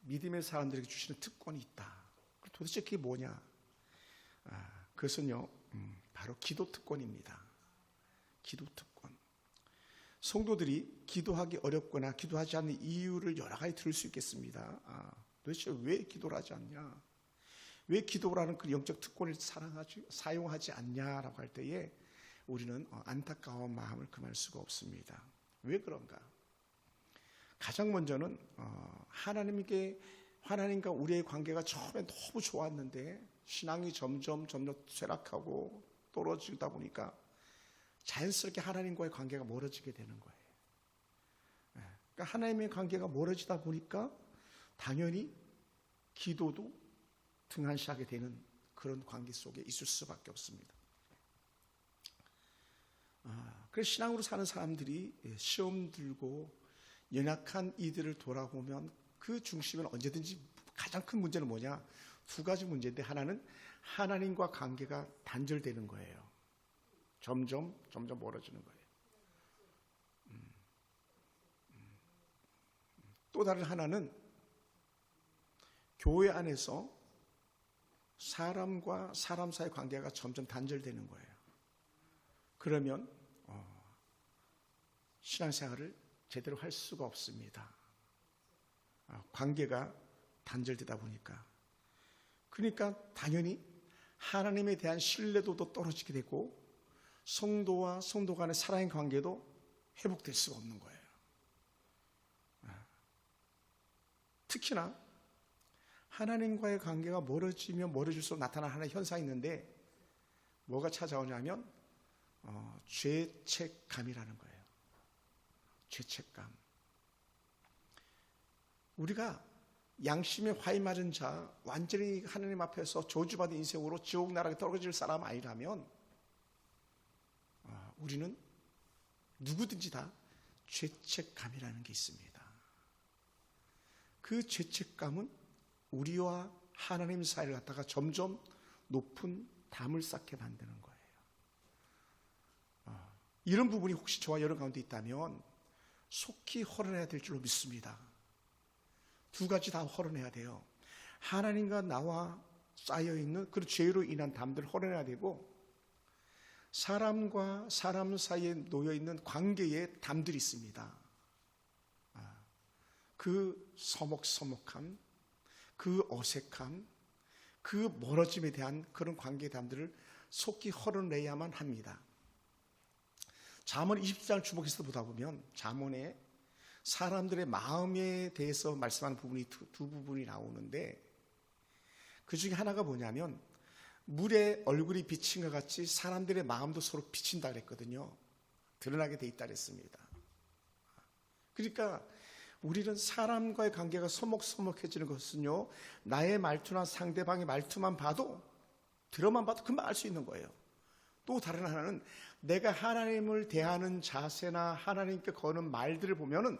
믿음의 사람들에게 주시는 특권이 있다. 도대체 그게 뭐냐? 그것은요, 바로 기도 특권입니다. 기도 특권. 성도들이 기도하기 어렵거나 기도하지 않는 이유를 여러 가지 들을 수 있겠습니다. 도대체 왜 기도를 하지 않냐? 왜 기도라는 그 영적 특권을 사용하지 않냐라고 할 때에 우리는 안타까운 마음을 금할 수가 없습니다. 왜 그런가? 가장 먼저는 하나님과 우리의 관계가 처음에 너무 좋았는데 신앙이 점점 쇠락하고 떨어지다 보니까 자연스럽게 하나님과의 관계가 멀어지게 되는 거예요. 그러니까 하나님의 관계가 멀어지다 보니까 당연히 기도도 등한시하게 되는 그런 관계 속에 있을 수밖에 없습니다. 그래서 신앙으로 사는 사람들이 시험 들고 연약한 이들을 돌아보면 그 중심은 언제든지 가장 큰 문제는 뭐냐? 두 가지 문제인데 하나는 하나님과 관계가 단절되는 거예요. 점점 멀어지는 거예요. 또 다른 하나는 교회 안에서 사람과 사람 사이의 관계가 점점 단절되는 거예요. 그러면 신앙생활을 제대로 할 수가 없습니다. 관계가 단절되다 보니까. 그러니까 당연히 하나님에 대한 신뢰도도 떨어지게 되고 성도와 성도 간의 사랑의 관계도 회복될 수가 없는 거예요. 특히나 하나님과의 관계가 멀어지면 멀어질수록 나타나는 하나의 현상이 있는데 뭐가 찾아오냐면 죄책감이라는 거예요. 죄책감. 우리가 양심에 화이 맞은 자, 완전히 하나님 앞에서 저주받은 인생으로 지옥 나라에 떨어질 사람 아니라면 우리는 누구든지 다 죄책감이라는 게 있습니다. 그 죄책감은 우리와 하나님 사이를 갖다가 점점 높은 담을 쌓게 만드는 거예요. 이런 부분이 혹시 저와 여러분 가운데 있다면 속히 헐어내야 될 줄로 믿습니다. 두 가지 다 헐어내야 돼요. 하나님과 나와 쌓여있는 그 죄로 인한 담들을 헐어내야 되고 사람과 사람 사이에 놓여있는 관계의 담들이 있습니다. 그 서먹서먹함, 그 어색함, 그 멀어짐에 대한 그런 관계의 담들을 속히 헐어내야만 합니다. 잠언 20장을 주목해서 보다 보면 잠언에 사람들의 마음에 대해서 말씀하는 부분이 두 부분이 나오는데 그 중에 하나가 뭐냐면 물에 얼굴이 비친 것 같이 사람들의 마음도 서로 비친다 그랬거든요. 드러나게 돼 있다 그랬습니다. 그러니까 우리는 사람과의 관계가 서먹서먹해지는 것은요, 나의 말투나 상대방의 말투만 봐도 들어만 봐도 금방 알 수 있는 거예요. 또 다른 하나는 내가 하나님을 대하는 자세나 하나님께 거는 말들을 보면은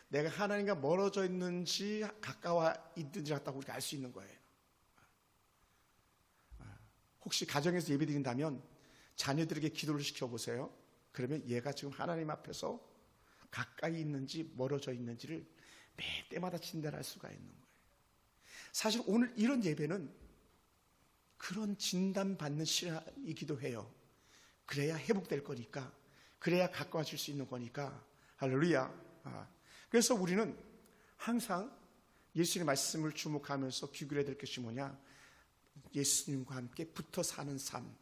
내가 하나님과 멀어져 있는지 가까워 있는지 같다고 우리가 알 수 있는 거예요. 혹시 가정에서 예배드린다면 자녀들에게 기도를 시켜보세요. 그러면 얘가 지금 하나님 앞에서 가까이 있는지 멀어져 있는지를 매 때마다 진단할 수가 있는 거예요. 사실 오늘 이런 예배는 그런 진단받는 시간이기도 해요. 그래야 회복될 거니까, 그래야 가까워질 수 있는 거니까. 할렐루야. 그래서 우리는 항상 예수님의 말씀을 주목하면서 귀결해야 될 것이 뭐냐? 예수님과 함께 붙어 사는 삶,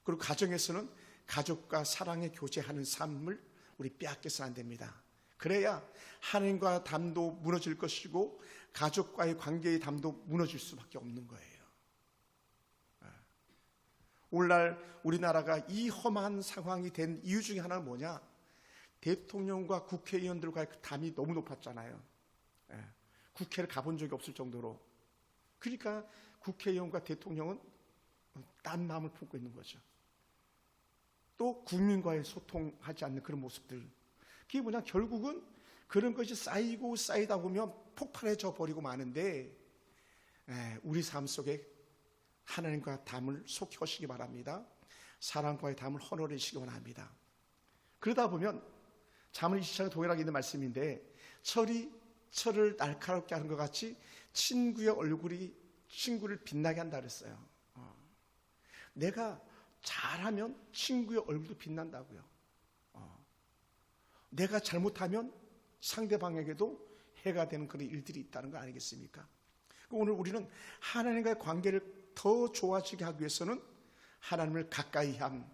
그리고 가정에서는 가족과 사랑에 교제하는 삶을 우리 빼앗겨서는 안 됩니다. 그래야 하나님과 담도 무너질 것이고 가족과의 관계의 담도 무너질 수밖에 없는 거예요. 오늘날 우리나라가 이 험한 상황이 된 이유 중에 하나는 뭐냐? 대통령과 국회의원들과의 그 담이 너무 높았잖아요. 국회를 가본 적이 없을 정도로. 그러니까 국회의원과 대통령은 딴 마음을 품고 있는 거죠. 또 국민과의 소통하지 않는 그런 모습들. 그게 뭐냐? 결국은 그런 것이 쌓이고 쌓이다 보면 폭발해져 버리고 마는데 우리 삶 속에 하나님과 담을 속히 하시기 바랍니다. 사랑과의 담을 헐어내시기 원합니다. 그러다 보면 잠언 20장에 동일하게 있는 말씀인데 철이 철을 날카롭게 하는 것 같이 친구의 얼굴이 친구를 빛나게 한다 그랬어요. 내가 잘하면 친구의 얼굴도 빛난다고요. 내가 잘못하면 상대방에게도 해가 되는 그런 일들이 있다는 거 아니겠습니까? 오늘 우리는 하나님과의 관계를 더 좋아지게 하기 위해서는 하나님을 가까이 함,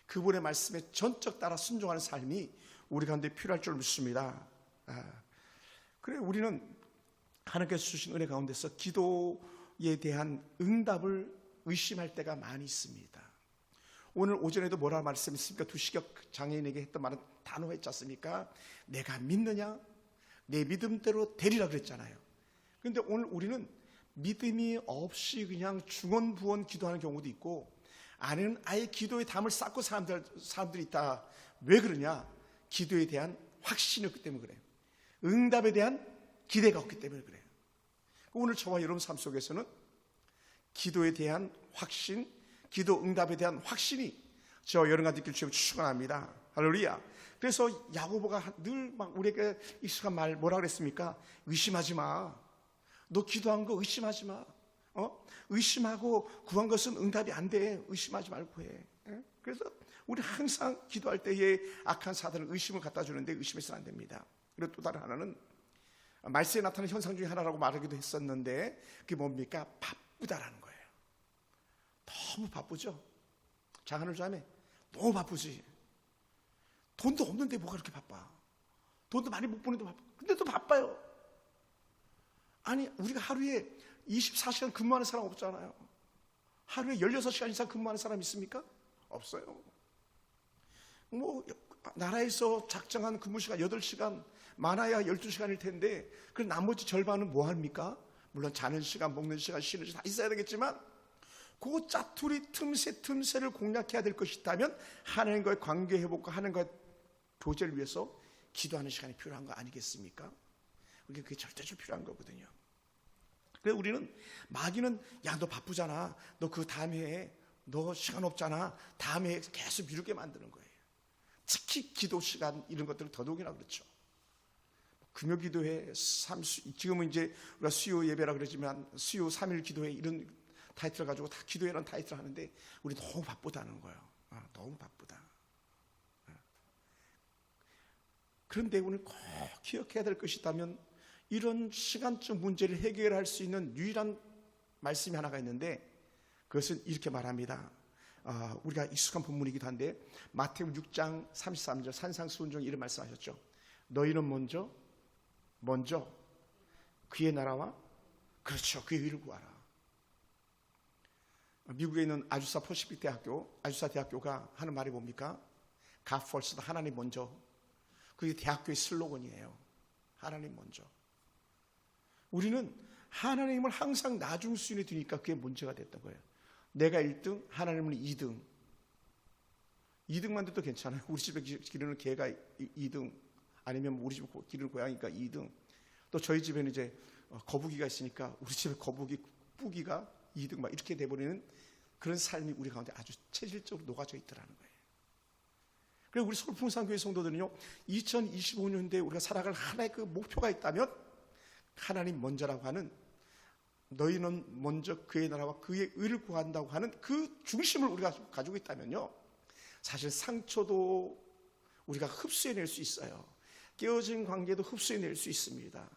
그분의 말씀에 전적 따라 순종하는 삶이 우리 가운데 필요할 줄 믿습니다. 그래 우리는 하나님께서 주신 은혜 가운데서 기도에 대한 응답을 의심할 때가 많이 있습니다. 오늘 오전에도 뭐라 말씀했습니까? 두시격 장애인에게 했던 말은 단호했지 않습니까? 내가 믿느냐? 내 믿음대로 되리라 그랬잖아요. 그런데 오늘 우리는 믿음이 없이 그냥 중언부언 기도하는 경우도 있고, 아내는 아예 기도에 담을 쌓고 사람들이 있다. 왜 그러냐? 기도에 대한 확신이 없기 때문에 그래요. 응답에 대한 기대가 없기 때문에 그래요. 오늘 저와 여러분 삶 속에서는 기도에 대한 확신, 기도 응답에 대한 확신이 저와 여러분들께 주시면 축원합니다. 할렐루야. 그래서 야고보가 늘 막 우리에게 익숙한 말 뭐라 그랬습니까? 의심하지 마. 너 기도한 거 의심하지 마. 의심하고 구한 것은 응답이 안 돼. 의심하지 말고 해. 그래서 우리 항상 기도할 때에 악한 사단은 의심을 갖다 주는데 의심해서는 안 됩니다. 그리고 또 다른 하나는 말세에 나타나는 현상 중에 하나라고 말하기도 했었는데, 그게 뭡니까? 바쁘다라는 거예요. 너무 바쁘죠? 장안을 자매 너무 바쁘지. 돈도 없는데 뭐가 그렇게 바빠? 돈도 많이 못 버는데 바빠. 근데 또 바빠요. 아니 우리가 하루에 24시간 근무하는 사람 없잖아요. 하루에 16시간 이상 근무하는 사람 있습니까? 없어요. 뭐 나라에서 작정한 근무시간 8시간, 많아야 12시간일 텐데 그 나머지 절반은 뭐 합니까? 물론 자는 시간, 먹는 시간, 쉬는 시간 다 있어야 되겠지만 그 짜투리 틈새를 공략해야 될 것이 있다면 하나님과의 관계 회복과 하나님과의 교제를 위해서 기도하는 시간이 필요한 거 아니겠습니까? 그게 절대적으로 필요한 거거든요. 그래서 우리는 마귀는 야 너 바쁘잖아, 너 그 다음 해에 너 시간 없잖아, 다음 해에 계속 미루게 만드는 거예요. 특히 기도 시간 이런 것들은 더더욱이나 그렇죠. 금요 기도회, 지금은 이제 우리가 수요 예배라 그러지만 수요 3일 기도회 이런 타이틀을 가지고 다 기도회라는 타이틀을 하는데 우리 너무 바쁘다는 거예요. 너무 바쁘다. 그런데 오늘 꼭 기억해야 될 것이 있다면 이런 시간적 문제를 해결할 수 있는 유일한 말씀이 하나가 있는데 그것은 이렇게 말합니다. 우리가 익숙한 본문이기도 한데 마태복음 6장 33절 산상수훈 중에 이런 말씀하셨죠. 너희는 먼저 그의 나라와 그렇죠, 그의 의를 구하라. 미국에 있는 아주사 퍼시픽 대학교, 아주사 대학교가 하는 말이 뭡니까? God first, 하나님 먼저. 그게 대학교의 슬로건이에요. 하나님 먼저. 우리는 하나님을 항상 나중 수준에 두니까 그게 문제가 됐던 거예요. 내가 1등, 하나님은 2등. 2등만 돼도 괜찮아요. 우리 집에 기르는 개가 2등, 아니면 우리 집에 기르는 고양이가 2등. 또 저희 집에는 이제 거북이가 있으니까 우리 집에 거북이 뿌기가 2등 막 이렇게 돼버리는 그런 삶이 우리 가운데 아주 체질적으로 녹아져 있더라는 거예요. 그리고 우리 서울풍산교회 성도들은요, 2025년대에 우리가 살아갈 하나의 그 목표가 있다면 하나님 먼저라고 하는, 너희는 먼저 그의 나라와 그의 의를 구한다고 하는 그 중심을 우리가 가지고 있다면요, 사실 상처도 우리가 흡수해낼 수 있어요. 깨어진 관계도 흡수해낼 수 있습니다.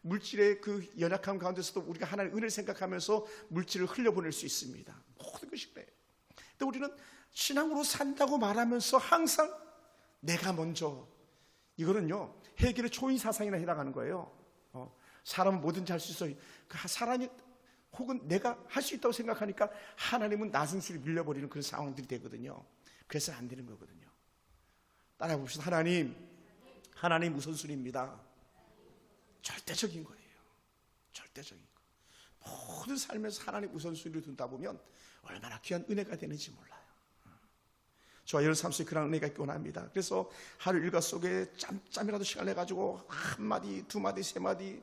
물질의 그 연약함 가운데서도 우리가 하나님의 은혜를 생각하면서 물질을 흘려보낼 수 있습니다. 모든 것이 그래요. 근데 우리는 신앙으로 산다고 말하면서 항상 내가 먼저, 이거는요 해결의 초인 사상이나 해당하는 거예요. 사람은 뭐든지 할 수 있어요. 사람이 혹은 내가 할 수 있다고 생각하니까 하나님은 나승시를 밀려버리는 그런 상황들이 되거든요. 그래서 안 되는 거거든요. 따라해 봅시다. 하나님 우선순위입니다. 절대적인 거예요. 절대적인 거. 모든 삶에서 하나님 우선순위를 둔다 보면 얼마나 귀한 은혜가 되는지 몰라요. 저와 여러분 삶 속에 그런 은혜가 있기 원합니다. 그래서 하루 일과 속에 짬짬이라도 시간을 내가지고 한마디, 두마디, 세마디,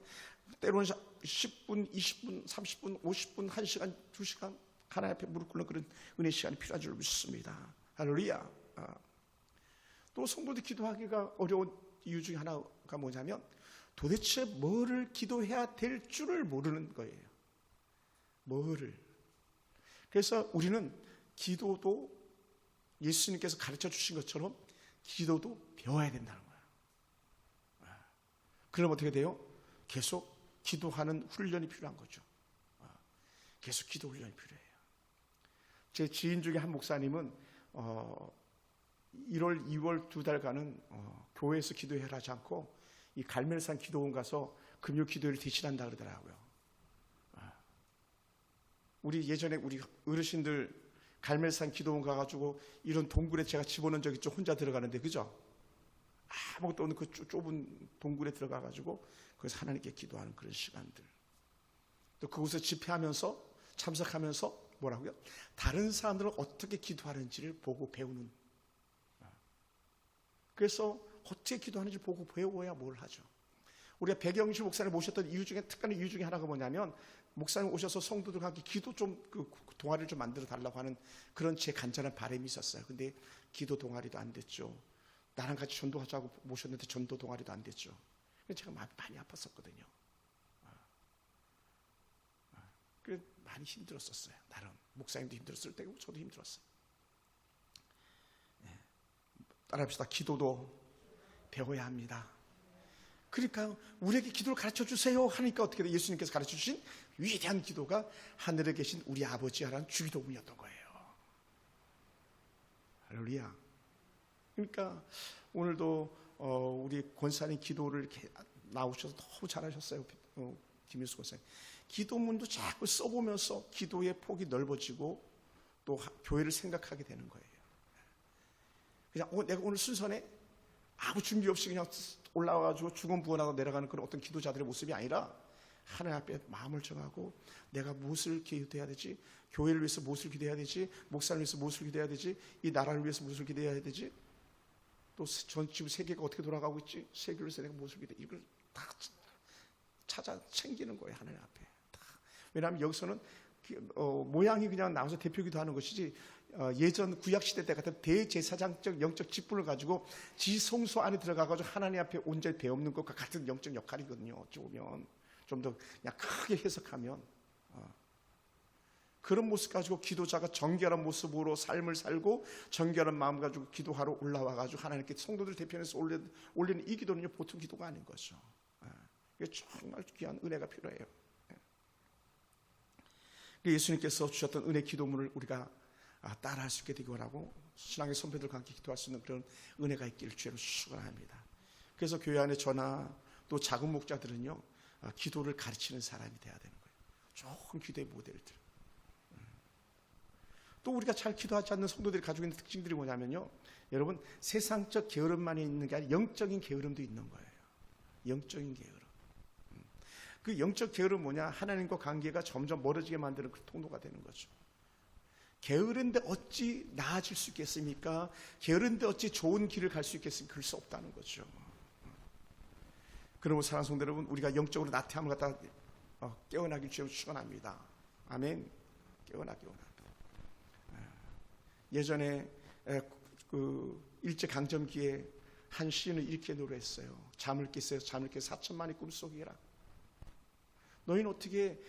때로는 10분, 20분, 30분, 50분, 1시간, 2시간 하나님 앞에 무릎 꿇는 그런 은혜 시간이 필요한 줄 믿습니다. 할렐루야. 또 성도들이 기도하기가 어려운 이유 중에 하나가 뭐냐면 도대체 뭐를 기도해야 될 줄을 모르는 거예요. 뭐를. 그래서 우리는 기도도 예수님께서 가르쳐 주신 것처럼 기도도 배워야 된다는 거예요. 그럼 어떻게 돼요? 계속 기도하는 훈련이 필요한 거죠. 계속 기도 훈련이 필요해요. 제 지인 중에 한 목사님은 1월, 2월 2달간은 교회에서 기도회를 하지 않고 이 갈멜산 기도원 가서 금요 기도회를 대신한다 그러더라고요. 우리 예전에 우리 어르신들 갈멜산 기도원 가가지고 이런 동굴에 제가 집어넣은 적 있죠. 혼자 들어가는데, 그죠? 아무것도 없는 그 좁은 동굴에 들어가가지고 거기서 하나님께 기도하는 그런 시간들. 또 그곳에 집회하면서 참석하면서 뭐라고요? 다른 사람들은 어떻게 기도하는지를 보고 배우는. 그래서 어떻게 기도하는지 보고 배워야 뭘 하죠. 우리가 백영실 목사님 모셨던 이유 중에 특별한 이유 중에 하나가 뭐냐면, 목사님 오셔서 성도들과 함께 기도 좀 그 동아리를 좀 만들어 달라고 하는 그런 제 간절한 바람이 있었어요. 근데 기도 동아리도 안 됐죠. 나랑 같이 전도하자고 모셨는데 전도 동아리도 안 됐죠. 그래서 제가 많이 아팠었거든요. 그래서 많이 힘들었었어요. 나름 목사님도 힘들었을 때고 저도 힘들었어요. 따라합시다. 기도도 배워야 합니다. 그러니까 우리에게 기도를 가르쳐 주세요 하니까 어떻게 돼요? 예수님께서 가르쳐 주신 위대한 기도가 하늘에 계신 우리 아버지야라는 주기도문이었던 거예요. 할렐루야. 그러니까 오늘도 우리 권사님 기도를 이렇게 나오셔서 너무 잘하셨어요. 김일수 권사님. 기도문도 자꾸 써보면서 기도의 폭이 넓어지고 또 교회를 생각하게 되는 거예요. 그냥 내가 오늘 순서에 아무 준비 없이 그냥 올라와가지고 중언부언하고 내려가는 그런 어떤 기도자들의 모습이 아니라 하나님 앞에 마음을 정하고 내가 무엇을 기도해야 되지? 교회를 위해서 무엇을 기도해야 되지? 목사를 위해서 무엇을 기도해야 되지? 이 나라를 위해서 무엇을 기도해야 되지? 또 전 지금 세계가 어떻게 돌아가고 있지? 세계를 위해서 내가 무엇을 기도해? 이걸 다 찾아 챙기는 거예요. 하나님 앞에. 다. 왜냐하면 여기서는 모양이 그냥 나와서 대표기도 하는 것이지 예전 구약시대 때 같은 대제사장적 영적 직분을 가지고 지성소 안에 들어가가지고 하나님 앞에 온전히 배우는 것과 같은 영적 역할이거든요. 어찌 보면 좀 더 그냥 크게 해석하면 그런 모습 가지고 기도자가 정결한 모습으로 삶을 살고 정결한 마음 가지고 기도하러 올라와가지고 하나님께 성도들 대표해서 올리는 이 기도는요 보통 기도가 아닌 거죠. 이게 정말 귀한 은혜가 필요해요. 예수님께서 주셨던 은혜 기도문을 우리가 따라할 수 있게 되기 원하고 신앙의 선배들과 함께 기도할 수 있는 그런 은혜가 있기를 주로 축원합니다. 그래서 교회 안에 저나 또 작은 목자들은요 기도를 가르치는 사람이 돼야 되는 거예요. 좋은 기도의 모델들. 또 우리가 잘 기도하지 않는 성도들이 가지고 있는 특징들이 뭐냐면요, 여러분 세상적 게으름만이 있는 게 아니라 영적인 게으름도 있는 거예요. 영적인 게으름. 그 영적 게으름 뭐냐? 하나님과 관계가 점점 멀어지게 만드는 그 통로가 되는 거죠. 게으른데 어찌 나아질 수 있겠습니까? 게으른데 어찌 좋은 길을 갈 수 있겠습니까? 그럴 수 없다는 거죠. 그러므로 사랑하는 성도 여러분, 우리가 영적으로 나태함을 갖다 깨어나길 주여 축원합니다. 아멘. 깨어나기 원합니다. 예전에 그 일제 강점기에 한 시인은 이렇게 노래했어요. 잠을 깨세요. 잠을 깨 4천만의 꿈속이라. 너희는 어떻게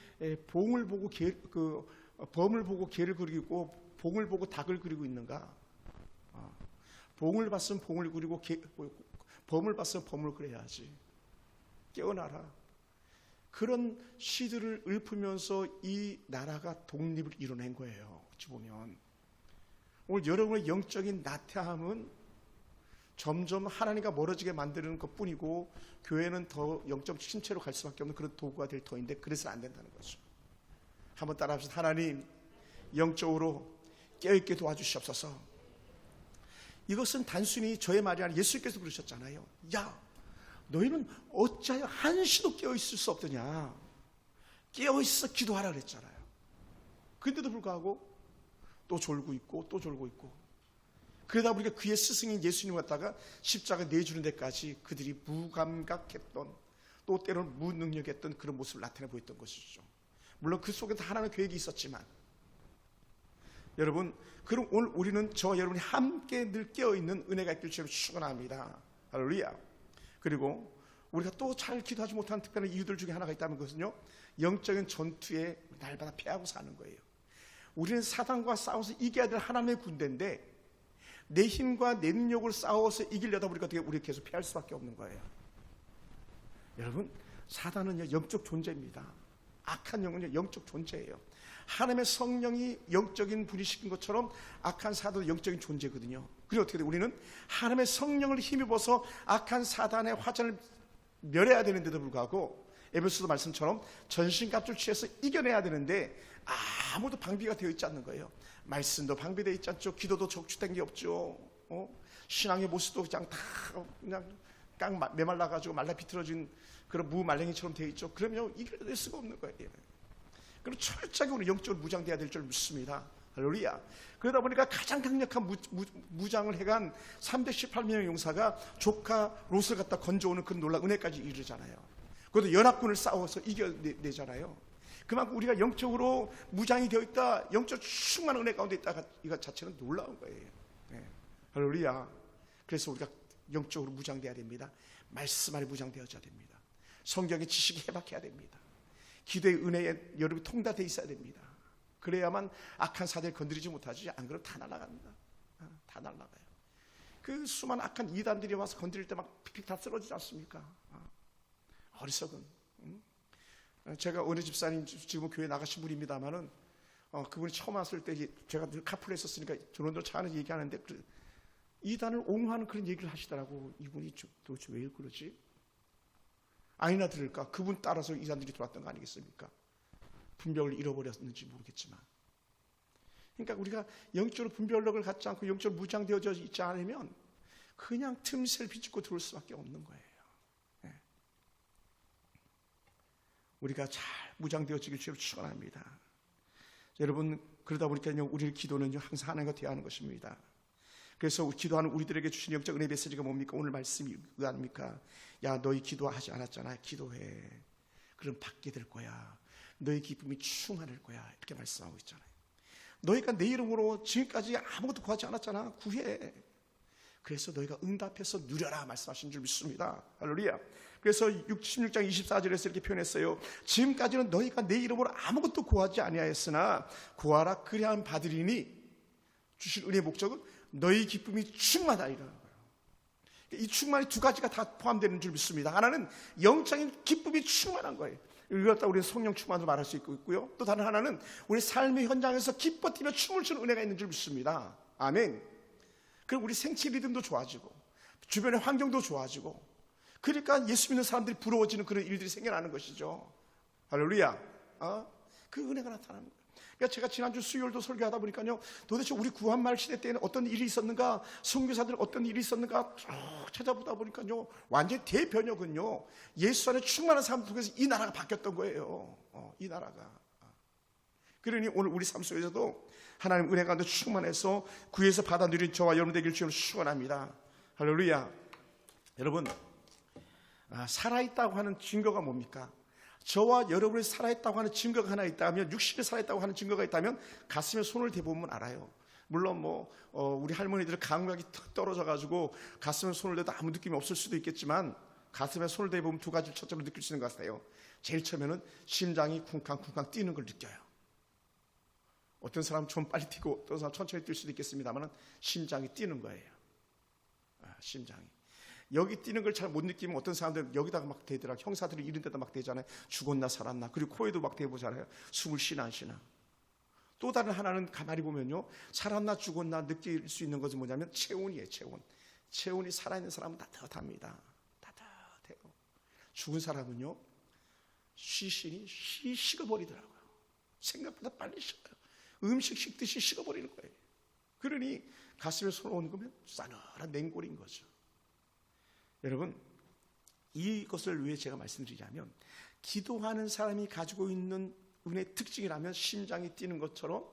봉을 보고 범을 보고 개를 그리고 봉을 보고 닭을 그리고 있는가? 봉을 봤으면 봉을 그리고 범을 봤으면 범을 그려야지. 깨어나라. 그런 시들을 읊으면서 이 나라가 독립을 이뤄낸 거예요. 어찌 보면 오늘 여러분의 영적인 나태함은 점점 하나님과 멀어지게 만드는 것뿐이고 교회는 더 영적 침체로 갈 수밖에 없는 그런 도구가 될 터인데 그래서는 안 된다는 거죠. 한번 따라합시다. 하나님, 영적으로 깨어있게 도와주시옵소서. 이것은 단순히 저의 말이 아니라 예수님께서 그러셨잖아요. 야, 너희는 어찌하여 한시도 깨어있을 수 없더냐. 깨어있어 기도하라 그랬잖아요. 그런데도 불구하고 또 졸고 있고 또 졸고 있고, 그러다 보니까 그의 스승인 예수님 갖다가 십자가 내주는 데까지 그들이 무감각했던, 또 때로는 무능력했던 그런 모습을 나타내 보였던 것이죠. 물론 그 속에 다 하나님의 계획이 있었지만, 여러분, 그럼 오늘 우리는 저와 여러분이 함께 늘 깨어있는 은혜가 있길 주님 축원합니다. 할렐루야. 그리고 우리가 또 잘 기도하지 못하는 특별한 이유들 중에 하나가 있다는 것은요, 영적인 전투에 날마다 패하고 사는 거예요. 우리는 사단과 싸워서 이겨야 될 하나님의 군대인데 내 힘과 내 능력을 싸워서 이기려다 보니까 우리가 계속 패할 수밖에 없는 거예요. 여러분, 사단은요 영적 존재입니다. 악한 영은요 영적 존재예요. 하나님의 성령이 영적인 분이 시킨 것처럼 악한 사단도 영적인 존재거든요. 그리고 어떻게 돼? 우리는 하나님의 성령을 힘입어서 악한 사단의 화전을 멸해야 되는데도 불구하고 에베소서 말씀처럼 전신갑주를 취해서 이겨내야 되는데 아무도 방비가 되어 있지 않는 거예요. 말씀도 방비되어 있지 않죠. 기도도 적축된 게 없죠. 신앙의 모습도 그냥 깡 메말라가지고 말라 비틀어진 그런 무말랭이처럼 되어 있죠. 그러면 이길 수가 없는 거예요. 그럼 철저하게 우리 영적으로 무장돼야 될 줄 믿습니다. 할렐루야. 그러다 보니까 가장 강력한 무장을 해간 318명의 용사가 조카 롯을 갖다 건져오는 그런 놀라운 은혜까지 이르잖아요. 그것도 연합군을 싸워서 이겨내잖아요. 그만큼 우리가 영적으로 무장이 되어 있다, 영적 충만한 은혜 가운데 있다, 이거 자체는 놀라운 거예요. 네. 할렐루야. 그래서 우리가 영적으로 무장돼야 됩니다. 말씀 안에 무장되어져야 됩니다. 성경의 지식이 해박해야 됩니다. 기도의 은혜에 여러분이 통달되어 있어야 됩니다. 그래야만 악한 사대를 건드리지 못하지. 안 그러면 다 날아갑니다. 다 날아가요. 그 수많은 악한 이단들이 와서 건드릴 때 막 픽픽 다 쓰러지지 않습니까? 어리석은. 제가 어느 집사님 지금 교회 나가신 분입니다만은 그분이 처음 왔을 때 제가 늘 카풀에 있었으니까 저런들 차 안에서 얘기하는데 이단을 옹호하는 그런 얘기를 하시더라고. 이분이 도대체 왜 그러지? 아니나 들을까? 그분 따라서 이단들이 들어왔던 거 아니겠습니까? 분별을 잃어버렸는지 모르겠지만, 그러니까 우리가 영적으로 분별력을 갖지 않고 영적으로 무장되어져 있지 않으면 그냥 틈새를 비집고 들어올 수밖에 없는 거예요. 네. 우리가 잘 무장되어지길 주로 축원합니다. 여러분, 그러다 보니까요 우리의 기도는요 항상 하나님과 대화하는 것입니다. 그래서 기도하는 우리들에게 주신 영적 은혜 메시지가 뭡니까? 오늘 말씀이 의아합니까? 야, 너희 기도하지 않았잖아. 기도해. 그럼 받게 될 거야. 너희 기쁨이 충만할 거야. 이렇게 말씀하고 있잖아요. 너희가 내 이름으로 지금까지 아무것도 구하지 않았잖아. 구해. 그래서 너희가 응답해서 누려라 말씀하신 줄 믿습니다. 할렐루야. 그래서 16장 24절에서 이렇게 표현했어요. 지금까지는 너희가 내 이름으로 아무것도 구하지 아니하였으나 구하라 그리하면 받으리니, 주신 은혜의 목적은 너희 기쁨이 충만하리라는 거예요. 이 충만이 두 가지가 다 포함되는 줄 믿습니다. 하나는 영적인 기쁨이 충만한 거예요. 이걸 갖다 우리는 성령 충만으로 말할 수 있고요. 또 다른 하나는 우리 삶의 현장에서 기뻐 뛰며 춤을 추는 은혜가 있는 줄 믿습니다. 아멘. 그럼 우리 생체 리듬도 좋아지고 주변의 환경도 좋아지고, 그러니까 예수 믿는 사람들이 부러워지는 그런 일들이 생겨나는 것이죠. 할렐루야. 그 은혜가 나타나는 거예요. 그러니까 제가 지난주 수요일도 설교하다 보니까요, 도대체 우리 구한말 시대 때에는 어떤 일이 있었는가, 선교사들 어떤 일이 있었는가 찾아보다 보니까요, 완전히 대변혁은요 예수 안에 충만한 삶 속에서 이 나라가 바뀌었던 거예요. 이 나라가. 그러니 오늘 우리 삶 속에서도 하나님 은혜 가운데 충만해서 구에서 받아 누린 저와 여러분 되길 주로 축원합니다. 할렐루야. 여러분, 살아있다고 하는 증거가 뭡니까? 저와 여러분이 살아있다고 하는 증거가 하나 있다면, 육신이 살아있다고 하는 증거가 있다면 가슴에 손을 대보면 알아요. 물론 우리 할머니들 감각이 떨어져 가지고 가슴에 손을 대도 아무 느낌이 없을 수도 있겠지만, 가슴에 손을 대보면 두 가지를 첫째로 느낄 수 있는 것 같아요. 제일 처음에는 심장이 쿵쾅쿵쾅 뛰는 걸 느껴요. 어떤 사람은 좀 빨리 뛰고 어떤 사람은 천천히 뛸 수도 있겠습니다만 심장이 뛰는 거예요. 심장이. 여기 뛰는 걸 잘 못 느끼면 어떤 사람들은 여기다가 막 대더라. 형사들이 이런 데다 막 대잖아요. 죽었나 살았나. 그리고 코에도 막 대보잖아요. 숨을 쉬나 안 쉬나. 또 다른 하나는 가만히 보면요, 살았나 죽었나 느낄 수 있는 것은 뭐냐면 체온이에요. 체온이 살아있는 사람은 따뜻합니다. 따뜻해요. 죽은 사람은요 시신이 식어버리더라고요. 생각보다 빨리 식어요. 음식 식듯이 식어버리는 거예요. 그러니 가슴에 손을 얹으면 싸늘한 냉골인 거죠. 여러분, 이것을 위해 제가 말씀드리자면, 기도하는 사람이 가지고 있는 은혜의 특징이라면 심장이 뛰는 것처럼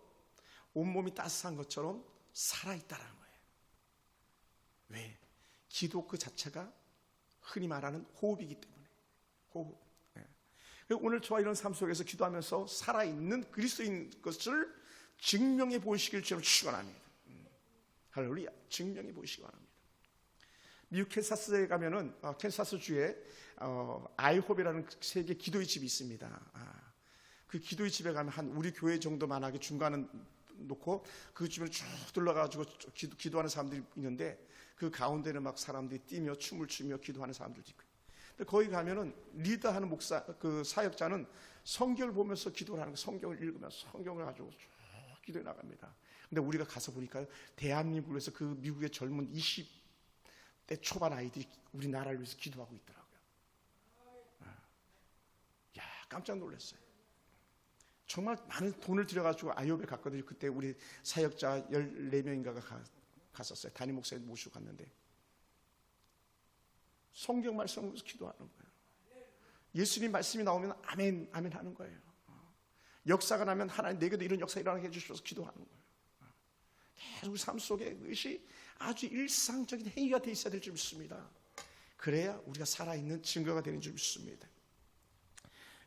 온몸이 따뜻한 것처럼 살아있다는 거예요. 왜? 기도 그 자체가 흔히 말하는 호흡이기 때문에. 호흡. 오늘 저와 이런 삶 속에서 기도하면서 살아있는 그리스도인 것을 증명해 보이시길 저는 축원합니다. 할렐루야. 증명해 보이시기 바랍니다. 미국 캔사스에 가면은 캔사스 주에 아이홉이라는 세계 기도의 집이 있습니다. 그 기도의 집에 가면 한 우리 교회 정도만하게 중간은 놓고 그 주변을 쭉 둘러가지고 기도하는 사람들이 있는데 그 가운데는 막 사람들이 뛰며 춤을 추며 기도하는 사람들도 있고. 근데 거기 가면은 리더하는 목사 그 사역자는 성경을 보면서 기도를 하는 거, 성경을 읽으면서 성경을 가지고 쭉 기도해 나갑니다. 근데 우리가 가서 보니까요, 대한민국을 위해서 그 미국의 젊은 20대 초반 아이들이 우리나라를 위해서 기도하고 있더라고요. 야, 깜짝 놀랐어요. 정말 많은 돈을 들여가지고 아이오베 갔거든요. 그때 우리 사역자 14명인가가 갔었어요. 담임 목사님 모시고 갔는데 성경 말씀을 기도하는 거예요. 예수님 말씀이 나오면 아멘 아멘 하는 거예요. 역사가 나면 하나님 내게도 이런 역사 일어나게 해주셔서 기도하는 거예요. 계속 삶 속에 그것이 아주 일상적인 행위가 돼 있어야 될 줄 믿습니다. 그래야 우리가 살아있는 증거가 되는 줄 믿습니다.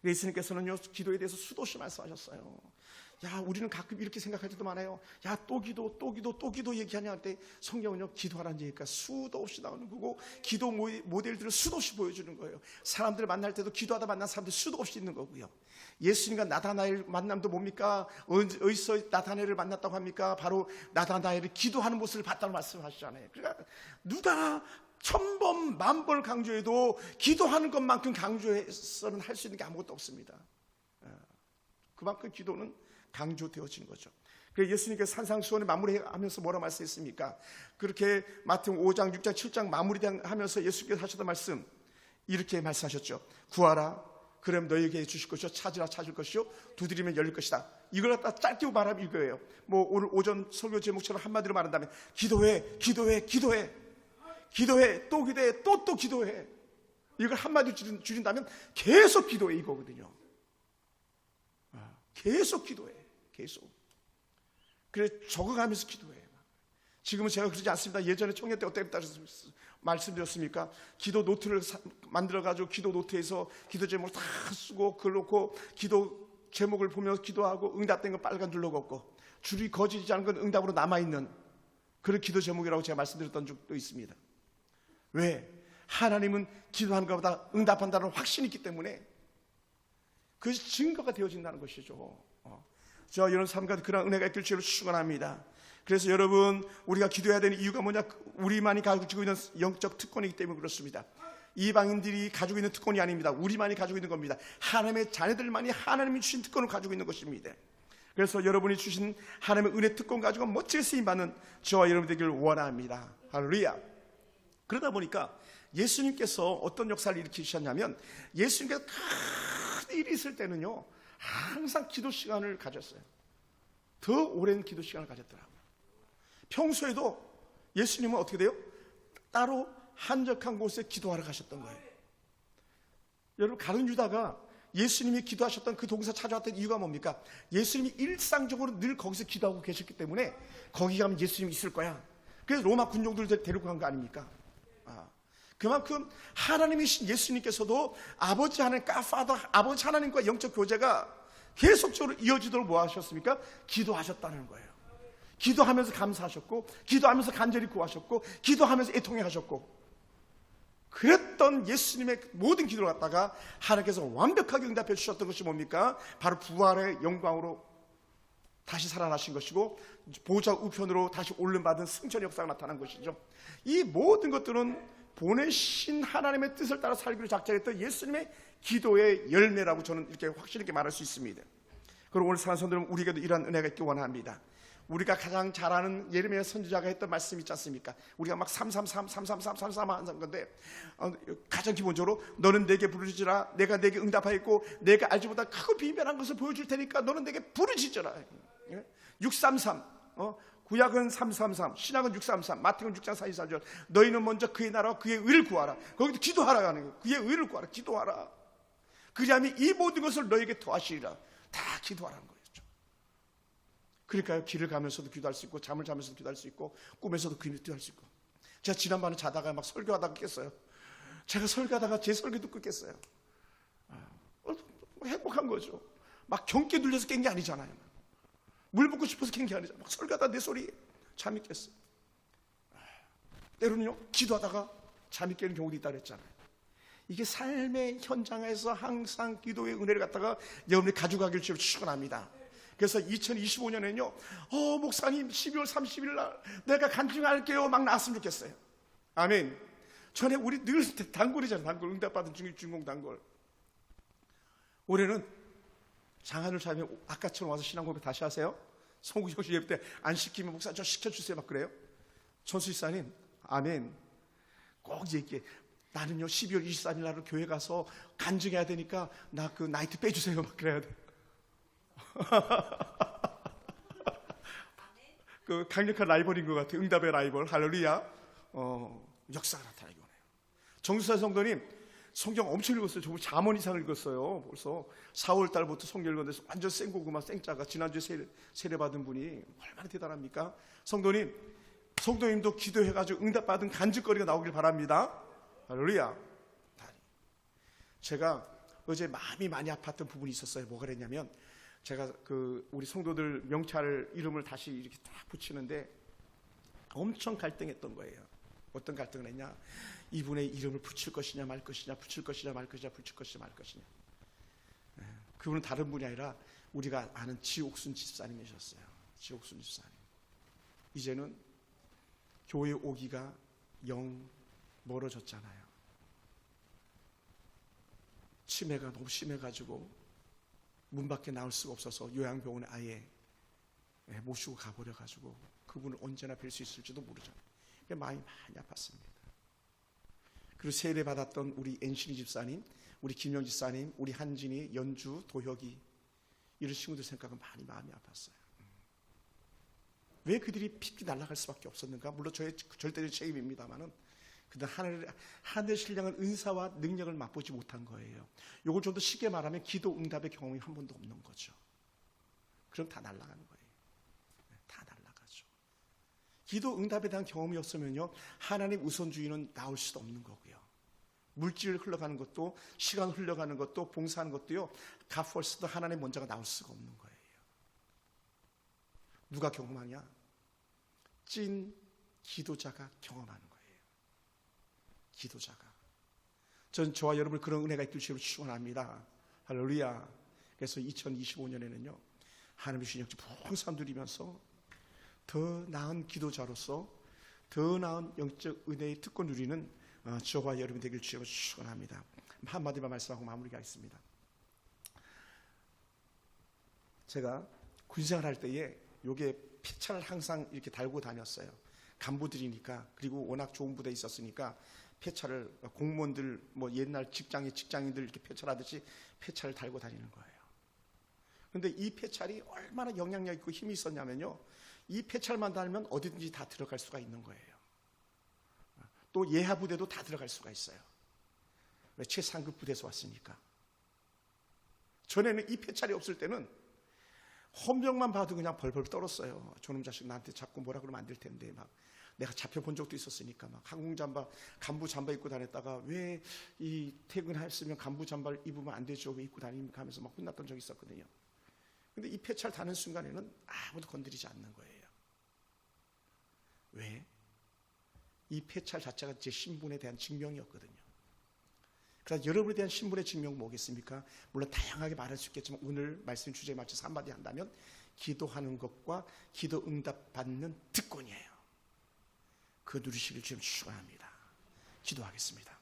예수님께서는요, 기도에 대해서 수도 없이 말씀하셨어요. 야, 우리는 가끔 이렇게 생각할 때도 많아요. 야, 또 기도 얘기하냐 할 때 성경은요, 기도하라는 얘기가 수도 없이 나오는 거고, 기도 모델들을 수도 없이 보여주는 거예요. 사람들을 만날 때도 기도하다 만난 사람들 수도 없이 있는 거고요. 예수님과 나다나엘 만남도 뭡니까? 어디서 나다나엘을 만났다고 합니까? 바로 나다나엘이 기도하는 모습을 봤다고 말씀하시잖아요. 그러니까 누가 천번 만번을 강조해도 기도하는 것만큼 강조해서는 할 수 있는 게 아무것도 없습니다. 그만큼 기도는 강조되어진 거죠. 그래서 예수님께서 산상수훈을 마무리하면서 뭐라 말씀했습니까? 그렇게 마태복음 5장, 6장, 7장 마무리하면서 예수님께서 하셨던 말씀 이렇게 말씀하셨죠. 구하라, 그럼 너에게 주실 것이요, 찾으라, 찾을 것이요, 두드리면 열릴 것이다. 이걸 갖다 짧게 말하면 이거예요. 뭐 오늘 오전 설교 제목처럼 한마디로 말한다면 기도해, 기도해, 기도해, 기도해, 또 기도해, 또 기도해. 이걸 한마디로 줄인다면 계속 기도해 이거거든요. 계속 기도해. 계속. 그래 적어가면서 기도해. 지금은 제가 그러지 않습니다. 예전에 청년 때 어떻게 말씀드렸습니까? 기도 노트를 만들어가지고 기도 노트에서 기도 제목을 다 쓰고 글 놓고 기도 제목을 보면서 기도하고 응답된 건 빨간 줄로 걷고 줄이 거지지 않은 건 응답으로 남아있는 그런 기도 제목이라고 제가 말씀드렸던 적도 있습니다. 왜? 하나님은 기도하는 것보다 응답한다는 확신이 있기 때문에 그것이 증거가 되어진다는 것이죠. 저 이런 삶과 그런 은혜가 있길 주로 축원합니다. 그래서 여러분, 우리가 기도해야 되는 이유가 뭐냐? 우리만이 가지고 있는 영적 특권이기 때문에 그렇습니다. 이방인들이 가지고 있는 특권이 아닙니다. 우리만이 가지고 있는 겁니다. 하나님의 자녀들만이 하나님이 주신 특권을 가지고 있는 것입니다. 그래서 여러분이 주신 하나님의 은혜 특권 가지고 멋지게 쓰임받는 저와 여러분 되기를 원합니다. 할렐루야. 그러다 보니까 예수님께서 어떤 역사를 일으키셨냐면, 예수님께서 큰 일이 있을 때는요 항상 기도 시간을 가졌어요. 더 오랜 기도 시간을 가졌더라고요. 평소에도 예수님은 어떻게 돼요? 따로 한적한 곳에 기도하러 가셨던 거예요. 여러분, 가룟 유다가 예수님이 기도하셨던 그 동사 찾아왔던 이유가 뭡니까? 예수님이 일상적으로 늘 거기서 기도하고 계셨기 때문에 거기 가면 예수님이 있을 거야. 그래서 로마 군종들을 데리고 간 거 아닙니까? 그만큼 하나님이신 예수님께서도 아버지 하나님, 아버지 하나님과 영적 교제가 계속적으로 이어지도록 뭐 하셨습니까? 기도하셨다는 거예요. 기도하면서 감사하셨고, 기도하면서 간절히 구하셨고, 기도하면서 애통해 하셨고, 그랬던 예수님의 모든 기도를 갖다가 하나님께서 완벽하게 응답해 주셨던 것이 뭡니까? 바로 부활의 영광으로 다시 살아나신 것이고, 보좌 우편으로 다시 올림받은 승천의 역사가 나타난 것이죠. 이 모든 것들은 보내신 하나님의 뜻을 따라 살기로 작정했던 예수님의 기도의 열매라고 저는 이렇게 확실히 말할 수 있습니다. 그리고 오늘 사랑하는 성도들, 우리에게도 이러한 은혜가 있기 원합니다. 우리가 가장 잘 아는 예레미야 선지자가 했던 말씀 있지 않습니까? 우리가 막 333 하는 건데, 가장 기본적으로 너는 내게 부르짖으라, 내가 내게 응답하였고 내가 알지 못한 크고 비밀한 것을 보여줄 테니까 너는 내게 부르짖으라. 633 구약은 333, 신약은 633, 마태복음 6장 44절. 너희는 먼저 그의 나라와 그의 의를 구하라. 거기도 기도하라 하는 거예요. 그의 의를 구하라, 기도하라. 그리하면 이 모든 것을 너에게 더하시리라. 다 기도하라는 거였죠. 그러니까요, 길을 가면서도 기도할 수 있고, 잠을 자면서도 기도할 수 있고, 꿈에서도 기도할 수 있고. 제가 지난번에 자다가 막 설교하다가 깼어요. 제가 설교하다가 제 설교도 깼어요. 행복한 거죠. 막 경기에 눌려서 깬 게 아니잖아요. 물 붓고 싶어서 깬 게 아니잖아요. 막 설교하다 내 소리 잠이 깼어요. 때로는요, 기도하다가 잠이 깨는 경우도 있다고 했잖아요. 이게 삶의 현장에서 항상 기도의 은혜를 갖다가 여러분이 가져가길 주로 축원합니다. 그래서 2025년에는요, 목사님 12월 30일 날 내가 간증할게요 막 나왔으면 좋겠어요. 아멘. 전에 우리 늘 단골이잖아요. 단골, 응답받은 주인공 단골. 올해는 장하늘 자매 아까처럼 와서 신앙 고백 다시 하세요. 송구정 씨 예배 때 안 시키면 목사 저 시켜주세요 막 그래요. 전수집사님 아멘. 꼭 얘기해. 나는요 12월 23일 날 교회 가서 간증해야 되니까 나 그 나이트 빼주세요 막 그래야 돼. 그 강력한 라이벌인 것 같아요. 응답의 라이벌. 할렐루야. 역사가 나타나기 원해요. 정수사 성도님 성경 엄청 읽었어요. 정말 잠언 이상 읽었어요. 벌써 4월 달부터 성경 읽었는데 완전 생고구마 생짜가 지난주에 세례 받은 분이 얼마나 대단합니까? 성도님도 기도해가지고 응답받은 간증거리가 나오길 바랍니다. 할렐루야. 제가 어제 마음이 많이 아팠던 부분이 있었어요. 뭐가 그랬냐면 제가 그 우리 성도들 명찰 이름을 다시 이렇게 딱 붙이는데 엄청 갈등했던 거예요. 어떤 갈등을 했냐? 이분의 이름을 붙일 것이냐 말 것이냐, 붙일 것이냐 말 것이냐, 붙일 것이냐 말 것이냐. 그분은 다른 분이 아니라 우리가 아는 지옥순 집사님이셨어요. 지옥순 집사님. 이제는 교회 오기가 영 멀어졌잖아요. 치매가 너무 심해가지고 문 밖에 나올 수가 없어서 요양병원에 아예 모시고 가버려가지고 그분을 언제나 뵐 수 있을지도 모르잖아요. 마음이 많이 아팠습니다. 그리고 세례 받았던 우리 엔신이 집사님, 우리 김영 집사님, 우리 한진이, 연주, 도혁이 이런 친구들 생각은 많이 마음이 아팠어요. 왜 그들이 픽 날아갈 수밖에 없었는가? 물론 저의 절대적 책임입니다만은 그들 하늘 신령한 은사와 능력을 맛보지 못한 거예요. 이걸 좀 더 쉽게 말하면 기도 응답의 경험이 한 번도 없는 거죠. 그럼 다 날아가는 거예요. 다 날아가죠. 기도 응답에 대한 경험이 없으면요, 하나님 우선주의는 나올 수도 없는 거고요. 물질 흘러가는 것도, 시간 흘러가는 것도, 봉사하는 것도요, 갓펄스도 하나님 먼저가 나올 수가 없는 거예요. 누가 경험하냐? 찐 기도자가 경험하는 거예요. 기도자가. 전 저와 여러분 그런 은혜가 있길 주로 축원합니다. 할렐루야. 그래서 2025년에는요, 하나님의 주신 역시 풍성함 누리면서 더 나은 기도자로서 더 나은 영적 은혜의 특권 누리는 저와 여러분 되길 주로 축원합니다. 한마디만 말씀하고 마무리하겠습니다. 제가 군생활 할 때에 요게 폐차를 항상 이렇게 달고 다녔어요. 간부들이니까. 그리고 워낙 좋은 부대에 있었으니까 폐차를 공무원들 뭐 옛날 직장인들 이렇게 폐차하듯이 폐차를 달고 다니는 거예요. 그런데 이 폐차이 얼마나 영향력 있고 힘이 있었냐면요, 이 폐차만 달면 어디든지 다 들어갈 수가 있는 거예요. 또 예하 부대도 다 들어갈 수가 있어요. 왜? 최상급 부대에서 왔으니까. 전에는 이 폐차이 없을 때는 헌병만 봐도 그냥 벌벌 떨었어요. 저놈 자식 나한테 자꾸 뭐라 그러면 안 될 텐데 막. 내가 잡혀본 적도 있었으니까 막 항공잠바, 간부 잠바 입고 다녔다가 왜 이 퇴근했으면 간부 잠바를 입으면 안 되죠? 왜 입고 다닙니까? 하면서 막 혼났던 적이 있었거든요. 근데 이 폐차를 다는 순간에는 아무도 건드리지 않는 거예요. 왜? 이 폐차 자체가 제 신분에 대한 증명이었거든요. 그래서 여러분에 대한 신분의 증명은 뭐겠습니까? 물론 다양하게 말할 수 있겠지만 오늘 말씀 주제에 맞춰서 한마디 한다면 기도하는 것과 기도 응답 받는 특권이에요. 그 누리시길 주님 축원합니다. 기도하겠습니다.